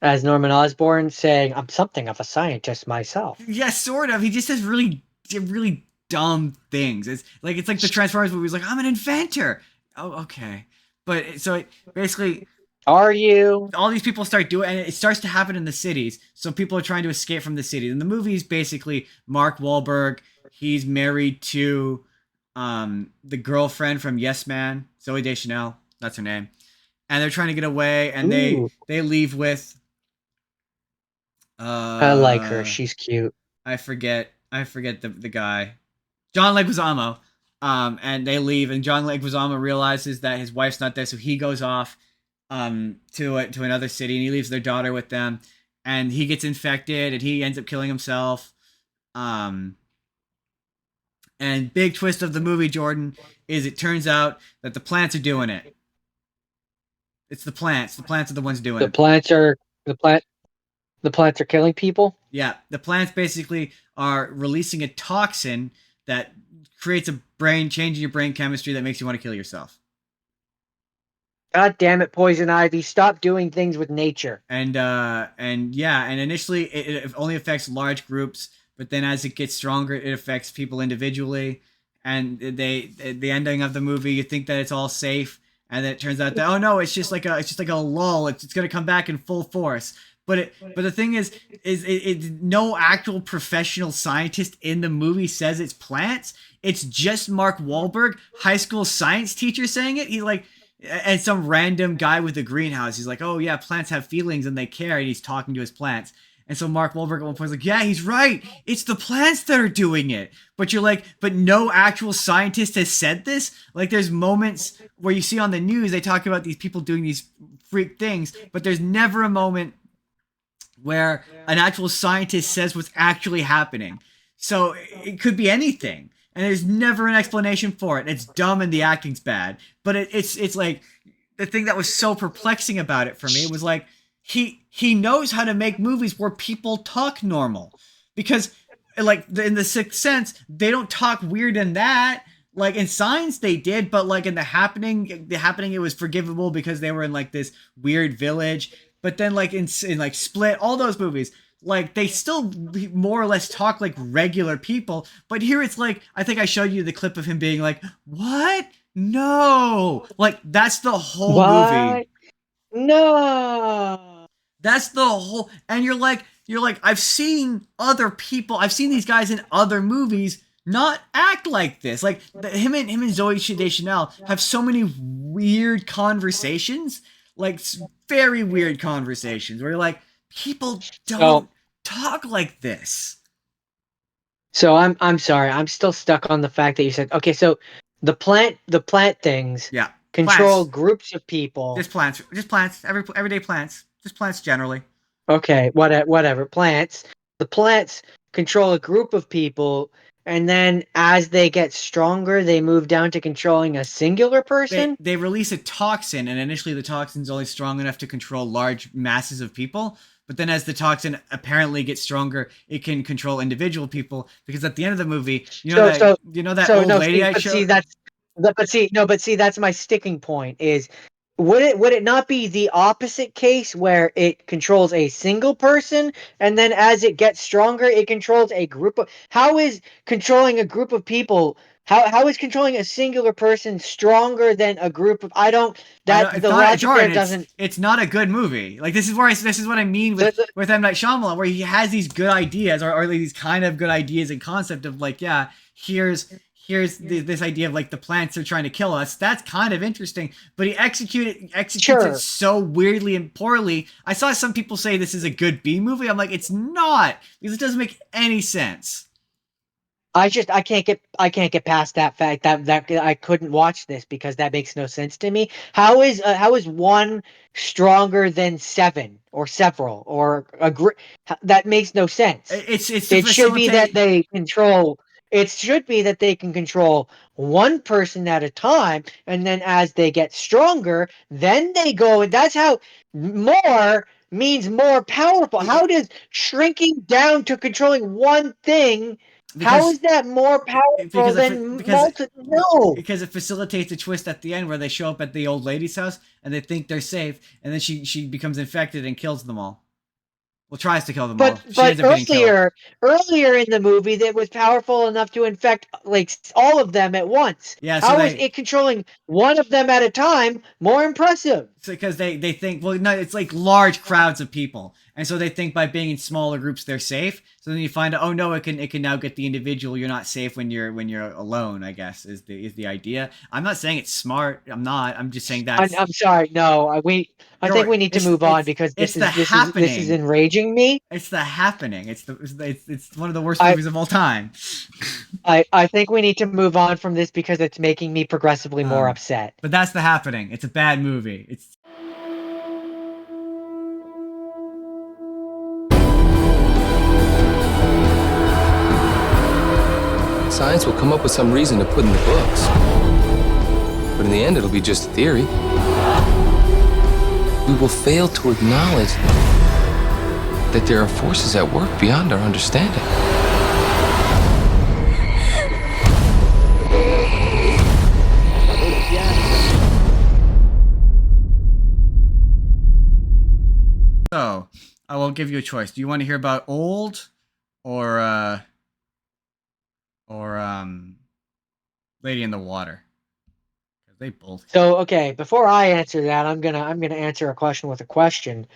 as Norman Osborn saying, "I'm something of a scientist myself." Yeah, sort of. He just says really dumb things. It's like the Transformers movie. He's like, I'm an inventor. Oh, okay. But so basically, are you? All these people start doing, and it starts to happen in the cities. So people are trying to escape from the cities. And the movie is basically Mark Wahlberg. He's married to the girlfriend from Yes Man, Zooey Deschanel. That's her name. And they're trying to get away, and they leave with. I like her. She's cute. I forget the guy, John Leguizamo. And they leave, and John Leguizamo realizes that his wife's not there, so he goes off to another city, and he leaves their daughter with them, and he gets infected, and he ends up killing himself. And big twist of the movie, Jordan, is it turns out that the plants are doing it. It's the plants. The plants are the ones doing it. The plants are killing people? Yeah, the plants basically are releasing a toxin that creates a change in your brain chemistry that makes you want to kill yourself. God damn it, Poison Ivy! Stop doing things with nature. And initially it only affects large groups, but then as it gets stronger, it affects people individually. And the ending of the movie, you think that it's all safe, and then it turns out that, oh no, it's just like a lull. It's gonna come back in full force. But the thing is no actual professional scientist in the movie says it's plants. It's just Mark Wahlberg, high school science teacher, saying it. He like, and some random guy with a greenhouse. He's like, oh yeah, plants have feelings and they care, and he's talking to his plants. And so Mark Wahlberg at one point is like, yeah, he's right. It's the plants that are doing it. But you're like, but no actual scientist has said this. Like, there's moments where you see on the news, they talk about these people doing these freak things, but there's never a moment where an actual scientist says what's actually happening. So it could be anything. And there's never an explanation for it. It's dumb and the acting's bad. But it's like, the thing that was so perplexing about it for me was like, he knows how to make movies where people talk normal. Because like in The Sixth Sense, they don't talk weird in that. Like in Signs they did, but like in The Happening it was forgivable because they were in like this weird village. But then like in like Split, all those movies, like they still more or less talk like regular people. But here it's like, I think I showed you the clip of him being like, what? No. Like that's the whole movie. No. That's the whole, and you're like, I've seen these guys in other movies not act like this. Like him and Zoe Deschanel have so many weird conversations, like very weird conversations where you're like, people don't talk like this. So I'm sorry, I'm still stuck on the fact that you said, okay, so the plant things control groups of people. Just plants, everyday plants, just plants generally. Okay, whatever, plants. The plants control a group of people, and then as they get stronger, they move down to controlling a singular person? They release a toxin, and initially the toxin's only strong enough to control large masses of people. But then as the toxin apparently gets stronger, it can control individual people. Because at the end of the movie, you know that old lady I showed? That's my sticking point is, would it not be the opposite case where it controls a single person and then as it gets stronger it controls a group of, how is controlling a group of people, how is controlling a singular person stronger than a group of, it's not a good movie. Like this is what I mean with M. Night Shyamalan, where he has these good ideas or these kind of good ideas and concept of like, yeah, here's this idea of like the plants are trying to kill us. That's kind of interesting, but he executes it so weirdly and poorly. I saw some people say this is a good B movie. I'm like, it's not, because it doesn't make any sense. I can't get past that fact that I couldn't watch this because that makes no sense to me. How is one stronger than seven or several or a group? That makes no sense. It should be that they control. It should be that they can control one person at a time, and then as they get stronger, then they go. And that's how more means more powerful. How does shrinking down to controlling one thing? How is that more powerful than no? Because it facilitates a twist at the end where they show up at the old lady's house and they think they're safe, and then she becomes infected and kills them all. Well, tries to kill them all. But earlier in the movie, that was powerful enough to infect like all of them at once. Yeah, how is it controlling one of them at a time more impressive? It's because they think, well, no, it's like large crowds of people, and so they think by being in smaller groups they're safe. So then you find out, oh no, it can now get the individual. You're not safe when you're alone, I guess is the idea. I'm not saying it's smart. I'm not. I'm just saying that. I'm sorry. No, I think we need to move on because this is enraging me. It's The Happening. It's one of the worst movies of all time. I think we need to move on from this because it's making me progressively more upset. But that's The Happening. It's a bad movie. It's Science will come up with some reason to put in the books. But in the end, it'll be just a theory. We will fail to acknowledge that there are forces at work beyond our understanding. So, I will give you a choice. Do you want to hear about Old or Lady in the Water? They both. So okay, before I answer that, I'm gonna answer a question with a question.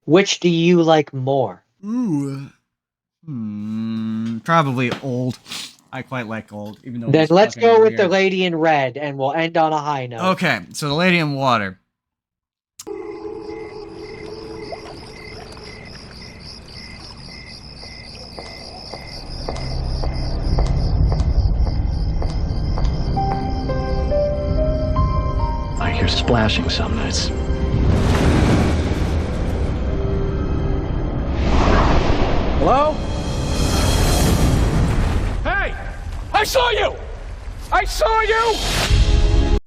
Which do you like more? Ooh. Probably Old. I quite like Old, even though Then it's let's fucking go with weird. the Lady in Red, and we'll end on a high note. Okay, so the Lady in Water. I hear splashing some nights. Hello? Hey! I saw you! I saw you!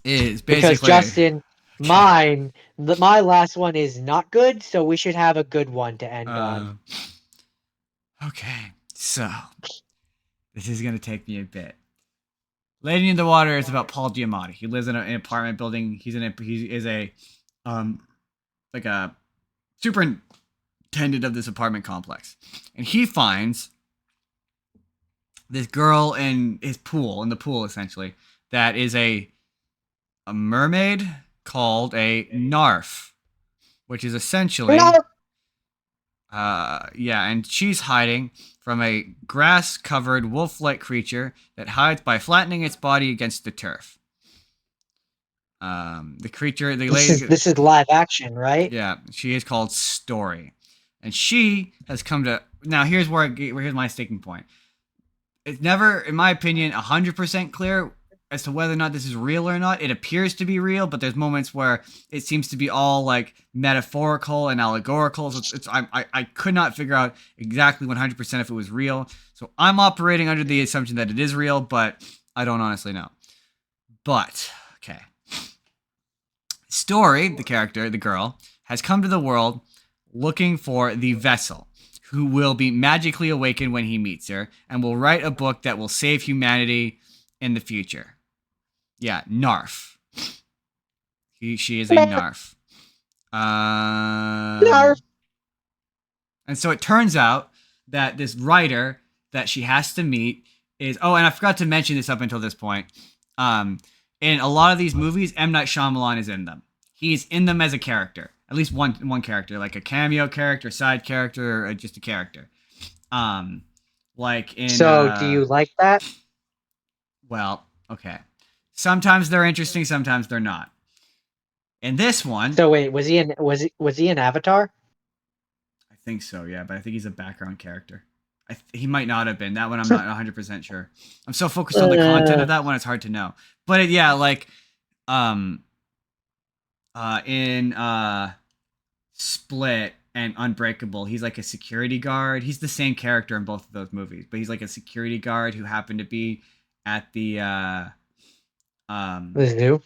Is basically Because Justin, my last one is not good, so we should have a good one to end on. Okay, so this is gonna take me a bit. Lady in the Water is about Paul Giamatti. He lives in an apartment building. He is a like a superintendent of this apartment complex, and he finds this girl in the pool essentially, that is a mermaid called a narf, which is essentially and she's hiding from a grass-covered wolf-like creature that hides by flattening its body against the turf. The creature, This is live action, right? Yeah, she is called Story, and she has come to. Now, here's my sticking point. It's never, in my opinion, 100% clear as to whether or not this is real or not. It appears to be real, but there's moments where it seems to be all like metaphorical and allegorical. So I could not figure out exactly 100% if it was real. So I'm operating under the assumption that it is real, but I don't honestly know. But okay, Story, the character, the girl, has come to the world looking for the vessel, who will be magically awakened when he meets her, and will write a book that will save humanity in the future. Yeah, Narf. She is a Narf. Narf. And so it turns out that this writer that she has to meet is... Oh, and I forgot to mention this up until this point. In a lot of these movies, M. Night Shyamalan is in them. He's in them as a character. At least one character, like a cameo character, side character, or just a character. Like in. So, do you like that? Well, okay. Sometimes they're interesting, sometimes they're not. In this one. So wait, was he in Avatar? I think so, yeah, but I think he's a background character. He might not have been. That one I'm not 100% sure. I'm so focused on the content of that one, it's hard to know. But in Split and Unbreakable, he's like a security guard. He's the same character in both of those movies, but he's like a security guard who happened to be at the zoo.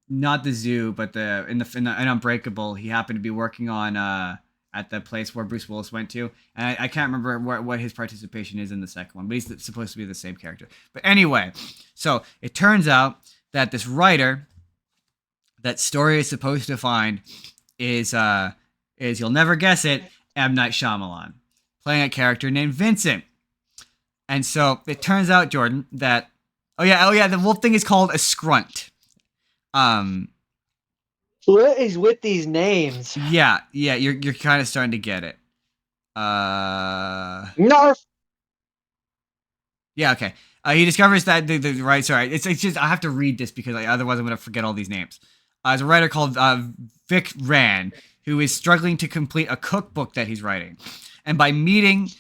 Not the zoo, but in Unbreakable, he happened to be working on at the place where Bruce Willis went to, and I can't remember what his participation is in the second one, but he's supposed to be the same character. But anyway, so it turns out that this writer that Story is supposed to find is you'll never guess it, M. Night Shyamalan, playing a character named Vincent. And so it turns out, Jordan, that oh yeah, the wolf thing is called a scrunt. What is with these names? Yeah, you're kind of starting to get it. Narf. Yeah, okay. He discovers that the right. Sorry, it's just I have to read this because otherwise I'm gonna forget all these names. There's a writer called Vic Rand who is struggling to complete a cookbook that he's writing, and by meeting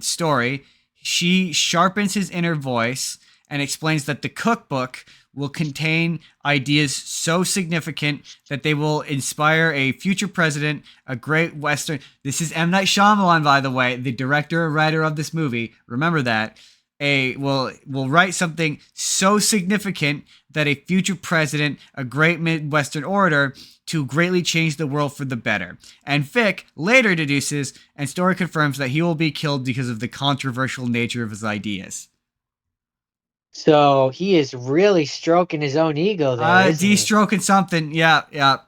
Story, she sharpens his inner voice and explains that the cookbook will contain ideas so significant that they will inspire a future president, a great Western. This is M. Night Shyamalan, by the way, the director and writer of this movie. Remember that. Will write something so significant that a future president, a great Midwestern orator, to greatly change the world for the better. And Vic later deduces, and Story confirms, that he will be killed because of the controversial nature of his ideas. So he is really stroking his own ego there. De-stroking something. Yeah.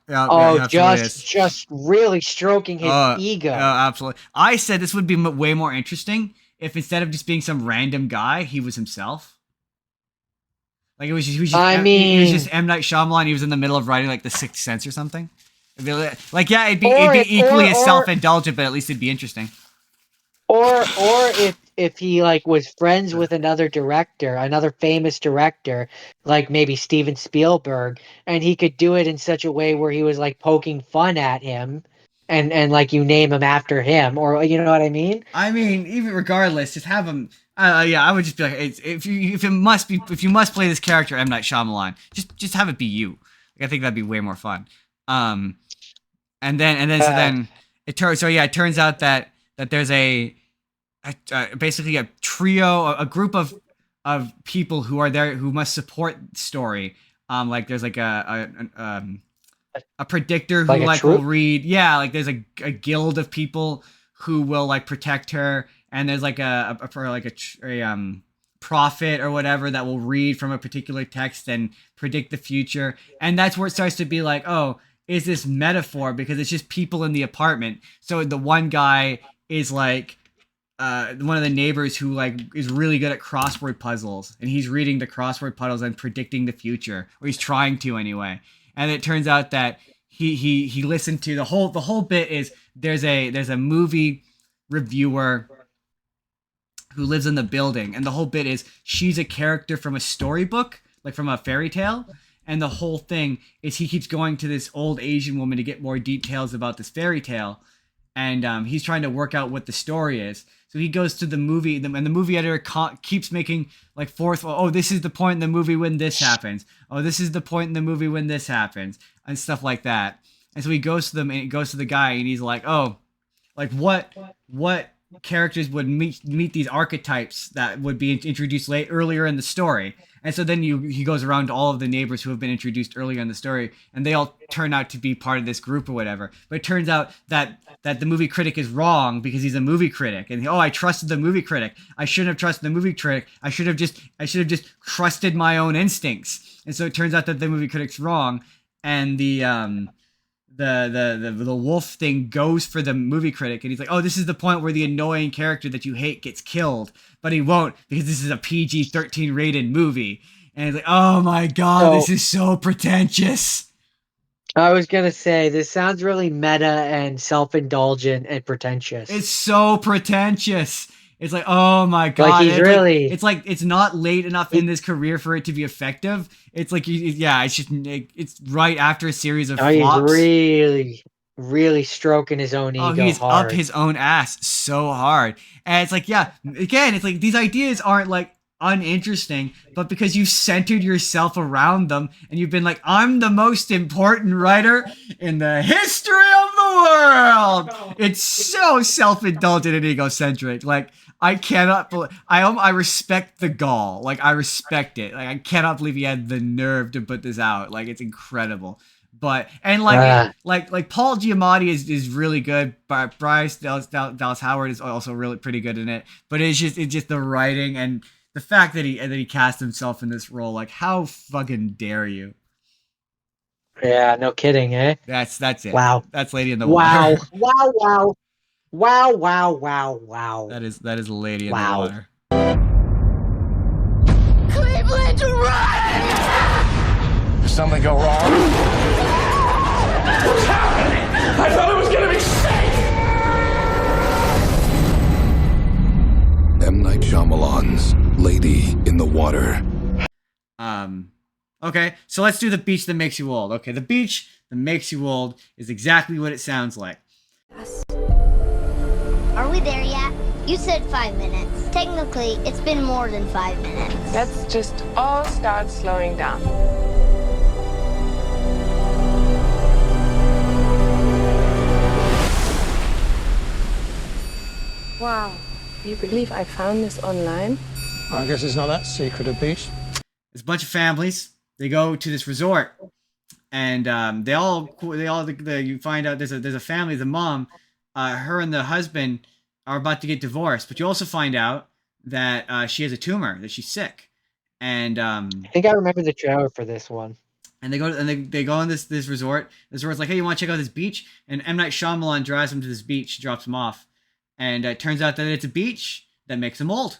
Oh, just really stroking his ego. Absolutely. I said this would be way more interesting if instead of just being some random guy, he was himself. Like he was just I he was mean- just M. Night Shyamalan. He was in the middle of writing like The Sixth Sense or something. Like yeah, it'd be Or equally as or- self-indulgent, but at least it'd be interesting. Or if he like was friends with another director, another famous director, like maybe Steven Spielberg, and he could do it in such a way where he was like poking fun at him, and like you name him after him, or you know what I mean? I mean, even regardless, just have him. Yeah, I would just be like, if you must play this character M. Night Shyamalan, just have it be you. Like, I think that'd be way more fun. And then it turns out that there's basically a trio, a group of people who are there who must support the story. Like there's like a predictor who Like a will troop? read. Yeah, like there's a guild of people who will like protect her, and there's like a prophet or whatever that will read from a particular text and predict the future. And that's where it starts to be like, oh, is this metaphor? Because it's just people in the apartment. So the one guy is like one of the neighbors who like is really good at crossword puzzles, and he's reading the crossword puzzles and predicting the future, or he's trying to anyway. And it turns out that he listened to the whole bit is there's a movie reviewer who lives in the building, and the whole bit is she's a character from a storybook, like from a fairy tale. And the whole thing is he keeps going to this old Asian woman to get more details about this fairy tale, and he's trying to work out what the story is. So he goes to the movie, and the movie editor keeps making like oh, this is the point in the movie when this happens. Oh, this is the point in the movie when this happens, and stuff like that. And so he goes to them, and he goes to the guy, and he's like, oh, like what characters would meet these archetypes that would be introduced earlier in the story. And so then he goes around to all of the neighbors who have been introduced earlier in the story, and they all turn out to be part of this group or whatever. But it turns out that the movie critic is wrong because he's a movie critic, and I trusted the movie critic. I shouldn't have trusted the movie critic. I should have just trusted my own instincts. And so it turns out that the movie critic's wrong, and the wolf thing goes for the movie critic, and he's like, oh, this is the point where the annoying character that you hate gets killed, but he won't because this is a PG-13 rated movie. And he's like, oh my god, this is so pretentious. I was gonna say this sounds really meta and self-indulgent and pretentious. It's so pretentious. It's like, oh my god, like he's really. It's like it's not late enough in this career for it to be effective. It's like, it's just it's right after a series of flops. He's really stroking his own ego. Oh, he's hard. up his own ass so hard, and it's like, yeah, again, it's like these ideas aren't like uninteresting, but because you've centered yourself around them and you've been like, I'm the most important writer in the history of the world. It's so self-indulgent and egocentric. Like, I cannot I respect the gall. Like, I respect it. Like, I cannot believe he had the nerve to put this out. Like, it's incredible. But and like Paul Giamatti is really good, but Bryce Dallas Howard is also really pretty good in it. But it's just the writing and the fact that he cast himself in this role. Like, how fucking dare you? Yeah, no kidding, eh? That's it. Wow. That's Lady in the Wow. Water. Wow. Wow. Wow. Wow. Wow. That is Lady in the Water. Cleveland, run! Did something go wrong? What's happening? I thought it was gonna be safe! M. Night Shyamalan's Lady in the Water. Okay, so let's do The Beach That Makes You Old. Okay, The Beach That Makes You Old is exactly what it sounds like. Are we there yet? You said 5 minutes. Technically, it's been more than 5 minutes. Let's just all start slowing down. Wow, do you believe I found this online? I guess it's not that secret, a beach. There's a bunch of families. They go to this resort, and you find out there's a family. The mom, her and the husband are about to get divorced, but you also find out that she has a tumor, that she's sick, and I think I remember the trailer for this one. And they go on this resort. The resort's like, hey, you want to check out this beach? And M. Night Shyamalan drives them to this beach, drops them off, and it turns out that it's a beach that makes them old.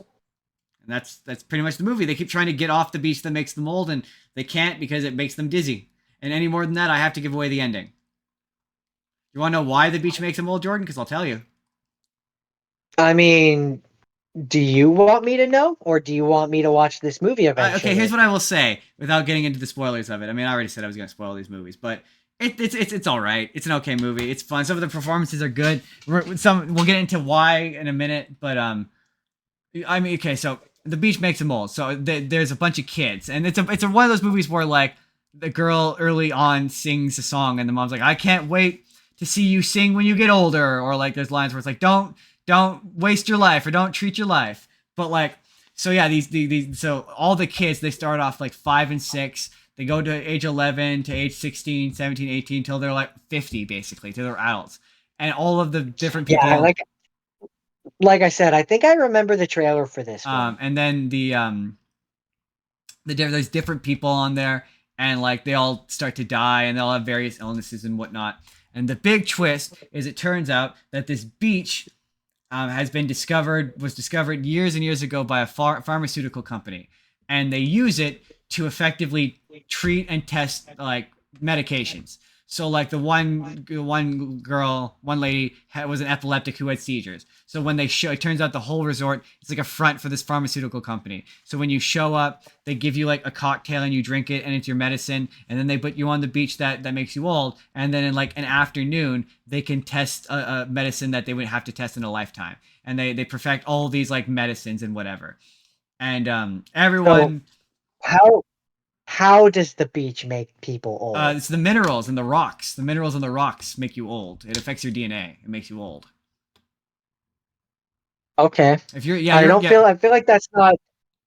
And that's pretty much the movie. They keep trying to get off the beach that makes them old, and they can't because it makes them dizzy. And any more than that, I have to give away the ending. You want to know why the beach makes them old, Jordan? Because I'll tell you. I mean, do you want me to know, or do you want me to watch this movie eventually? Okay, here's what I will say without getting into the spoilers of it. I mean, I already said I was going to spoil these movies, but it's all right. It's an okay movie. It's fun. Some of the performances are good. We'll get into why in a minute, but I mean, okay, so the beach makes them old. So there's a bunch of kids, and it's one of those movies where like the girl early on sings a song, and the mom's like, "I can't wait to see you sing when you get older," or like there's lines where it's like, "Don't waste your life," or "Don't treat your life." But like, so yeah, these so all the kids, they start off like 5 and 6. They go to age 11 to age 16, 17, 18 till they're like 50 basically, till they're adults. And all of the different people. Yeah, like I said, I think I remember the trailer for this one. And then there's different people on there, and like they all start to die, and they all have various illnesses and whatnot. And the big twist is it turns out that this beach was discovered years and years ago by a pharmaceutical company, and they use it to effectively treat and test like medications. So like the one lady was an epileptic who had seizures. So when it turns out the whole resort is like a front for this pharmaceutical company. So when you show up, they give you like a cocktail and you drink it and it's your medicine. And then they put you on the beach that makes you old. And then in like an afternoon, they can test a medicine that they would have to test in a lifetime. And they perfect all these like medicines and whatever. And everyone. So how does the beach make people old? It's the minerals and the rocks. The minerals and the rocks make you old. It affects your DNA. It makes you old. Okay. If you're, I feel like that's not.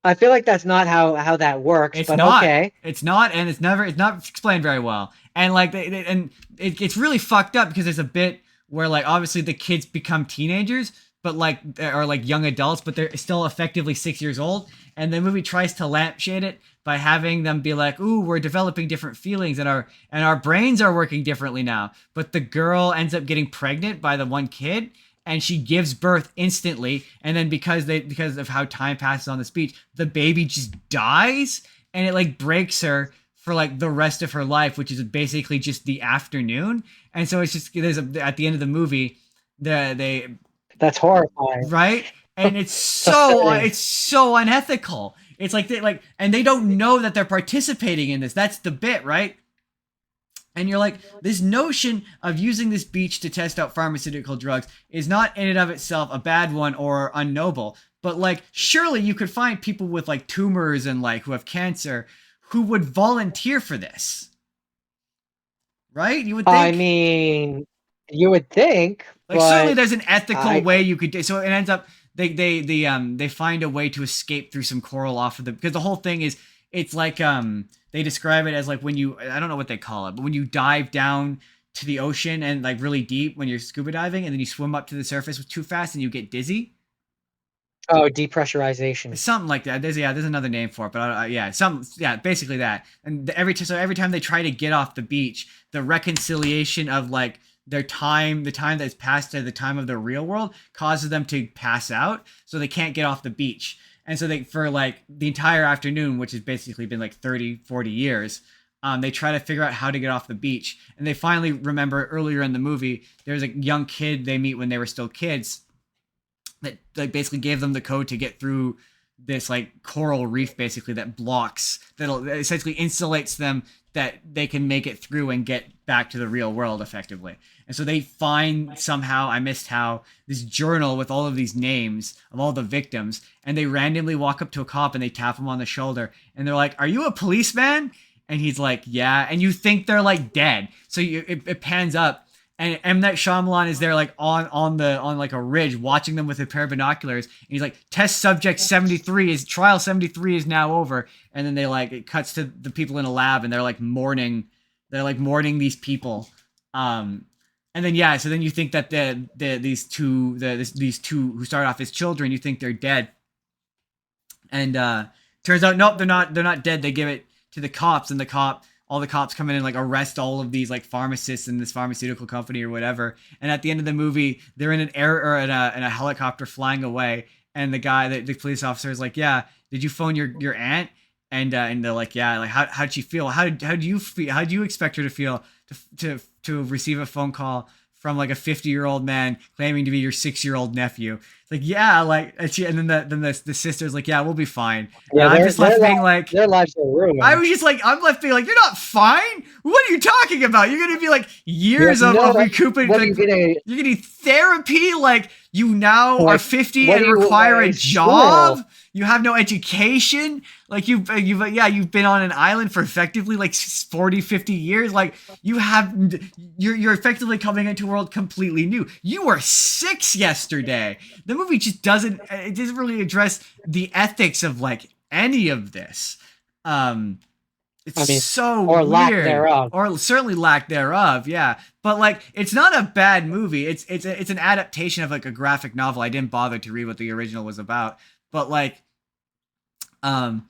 I feel like that's not how that works. It's but not. Okay. It's not, and it's not explained very well. And like, it's really fucked up because there's a bit where like obviously the kids become teenagers, but like or like young adults, but they're still effectively 6 years old. And the movie tries to lampshade it by having them be like, "Ooh, we're developing different feelings, and our brains are working differently now." But the girl ends up getting pregnant by the one kid, and she gives birth instantly. And then because of how time passes on this beach, the baby just dies, and it like breaks her for like the rest of her life, which is basically just the afternoon. And so it's just at the end of the movie, that's horrifying, right? And it's so unethical. It's like and they don't know that they're participating in this. That's the bit, right? And you're like, this notion of using this beach to test out pharmaceutical drugs is not in and of itself a bad one or unknoble. But like, surely you could find people with like tumors and like who have cancer who would volunteer for this, right? You would think. I mean, you would think. Like certainly there's an ethical way you could do. So it ends up they find a way to escape through some coral off of because the whole thing is it's like they describe it as like when you I don't know what they call it, but when you dive down to the ocean and like really deep when you're scuba diving and then you swim up to the surface too fast and you get dizzy. Oh, depressurization. Something like that. There's another name for it, but basically that. And every time they try to get off the beach, the reconciliation of like the time that's passed to the time of the real world causes them to pass out, so they can't get off the beach. And so they, for like the entire afternoon, which has basically been like 30, 40 years, they try to figure out how to get off the beach. And they finally remember earlier in the movie, there's a young kid they meet when they were still kids that like basically gave them the code to get through this like coral reef basically that essentially insulates them that they can make it through and get back to the real world effectively. And so they find somehow, I missed how, this journal with all of these names of all the victims, and they randomly walk up to a cop and they tap him on the shoulder and they're like, "Are you a policeman?" And he's like, "Yeah." And you think they're like dead. So it pans up and M. Night Shyamalan is there like on like a ridge watching them with a pair of binoculars. And he's like, "Test subject 73 trial 73 is now over." And then it cuts to the people in a lab and they're like mourning these people. And then so then you think that these two who start off as children, you think they're dead. And turns out nope, they're not dead. They give it to the cops, and all the cops come in and like arrest all of these like pharmacists in this pharmaceutical company or whatever. And at the end of the movie, they're in an a helicopter flying away, and the police officer is like, yeah, did you phone your aunt? And they're like, yeah, like how'd she feel? How do you feel? How do you expect her to feel to receive a phone call from like a 50-year-old man claiming to be your 6-year-old nephew? It's like, yeah, like, and then the sister's like, yeah, we'll be fine. Yeah, and I'm just left being like, their lives are ruined. I was just like, I'm left being like, you're not fine. What are you talking about? You're gonna be like years of recouping. Like, you're gonna need therapy. Like, you now are 50 and require a job. School? You have no education. Like you've been on an island for effectively like 40, 50 years. Like you're effectively coming into a world completely new. You were 6 yesterday. The movie just doesn't really address the ethics of like any of this. It's so or weird. Lack thereof. Or certainly lack thereof, yeah. But like, it's not a bad movie. It's an adaptation of like a graphic novel. I didn't bother to read what the original was about, but like, I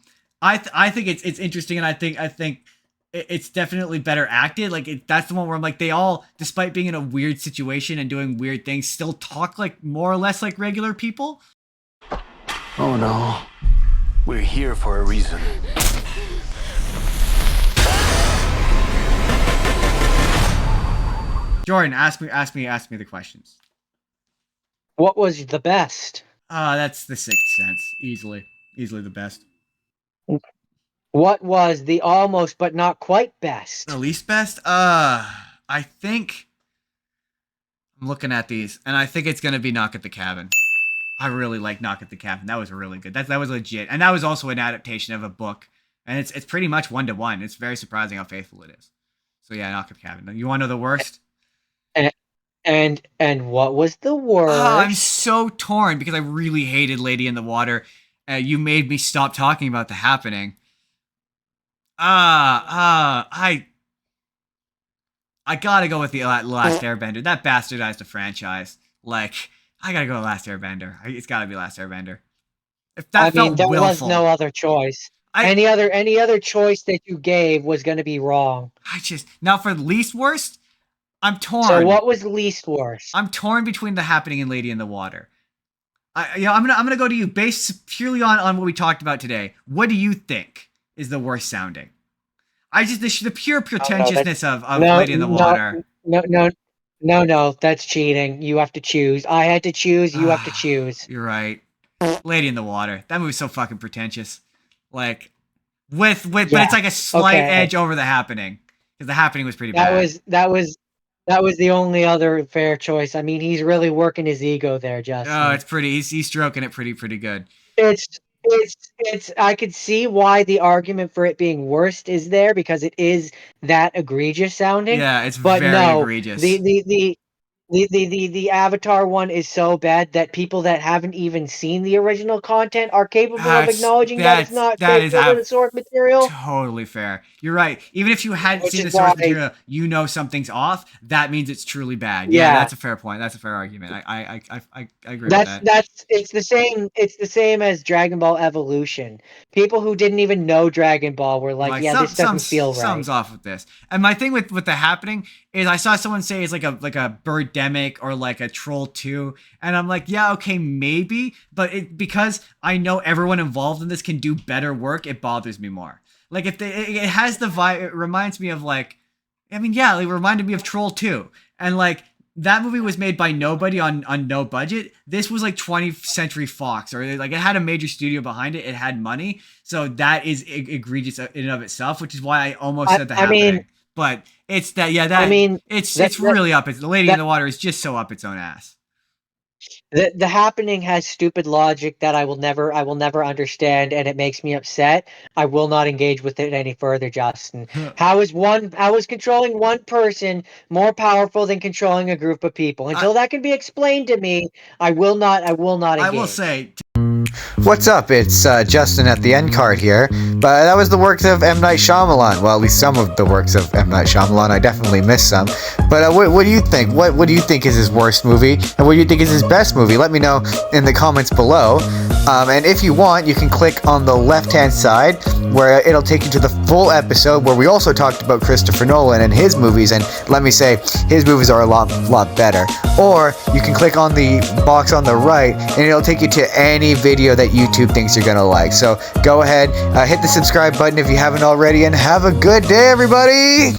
think it's interesting, and I think it's definitely better acted. Like that's the one where I'm like, they all, despite being in a weird situation and doing weird things, still talk like more or less like regular people. Oh no, we're here for a reason. Jordan, ask me the questions. What was the best? That's The Sixth Sense. Easily the best. What was the almost but not quite best? The least best? I think I'm looking at these, and I think it's gonna be Knock at the Cabin. I really like Knock at the Cabin. That was really good. That was legit, and that was also an adaptation of a book, and it's pretty much 1-to-1. It's very surprising how faithful it is. So yeah, Knock at the Cabin. You want to know the worst? And what was the worst? Oh, I'm so torn because I really hated Lady in the Water. You made me stop talking about The Happening. I gotta go with the Last Airbender. That bastardized the franchise. Like, I gotta go with Last Airbender. It's gotta be Last Airbender. If that felt there willful. was no other choice. Any other choice that you gave was gonna be wrong. Now for the least worst, I'm torn. So what was least worst? I'm torn between The Happening and Lady in the Water. I'm gonna go to you based purely on what we talked about today. What do you think is the worst sounding? The pure pretentiousness of Lady in the Water. No, that's cheating. You have to choose. I had to choose. You have to choose. You're right. Lady in the Water. That movie's so fucking pretentious. Like, but it's like a slight edge over The Happening, because The Happening was pretty bad. That was the only other fair choice. I mean, he's really working his ego there, Justin. Oh, it's pretty. He's stroking it pretty good. It's. I could see why the argument for it being worst is there, because it is that egregious sounding. Yeah, it's very egregious. The Avatar one is so bad that people that haven't even seen the original content are capable of acknowledging that it's not faithful to the source material. Totally fair. You're right. Even if you hadn't seen the source material, you know something's off. That means it's truly bad. Yeah, that's a fair point. That's a fair argument. I agree with that. It's the same. It's the same as Dragon Ball Evolution. People who didn't even know Dragon Ball were like, yeah, this doesn't feel right. Something's off with this. And my thing with The Happening is, I saw someone say it's like a Birdemic or like a Troll 2, and I'm like, yeah, okay, maybe, but because I know everyone involved in this can do better work, it bothers me more. Like, if it has the vibe, it reminds me of like, I mean, yeah, it reminded me of Troll 2, and like, that movie was made by nobody on no budget. This was like 20th Century Fox, or like, it had a major studio behind it. It had money, so that is egregious in and of itself, which is why I almost said The Happening. But it's that, yeah, that, I mean, it's really up. The Lady in the Water is just so up its own ass. The Happening has stupid logic that I will never understand, and it makes me upset. I will not engage with it any further, Justin. How is controlling one person more powerful than controlling a group of people? Until that can be explained to me, I will not engage. I will say, what's up? It's Justin at the end card here. But that was the works of M. Night Shyamalan. Well, at least some of the works of M. Night Shyamalan. I definitely missed some. But what do you think? What do you think is his worst movie? And what do you think is his best movie? Let me know in the comments below. And if you want, you can click on the left-hand side where it'll take you to the full episode where we also talked about Christopher Nolan and his movies, and let me say, his movies are a lot better. Or you can click on the box on the right and it'll take you to any video that YouTube thinks you're gonna like. So go ahead, hit the subscribe button if you haven't already, and have a good day, everybody!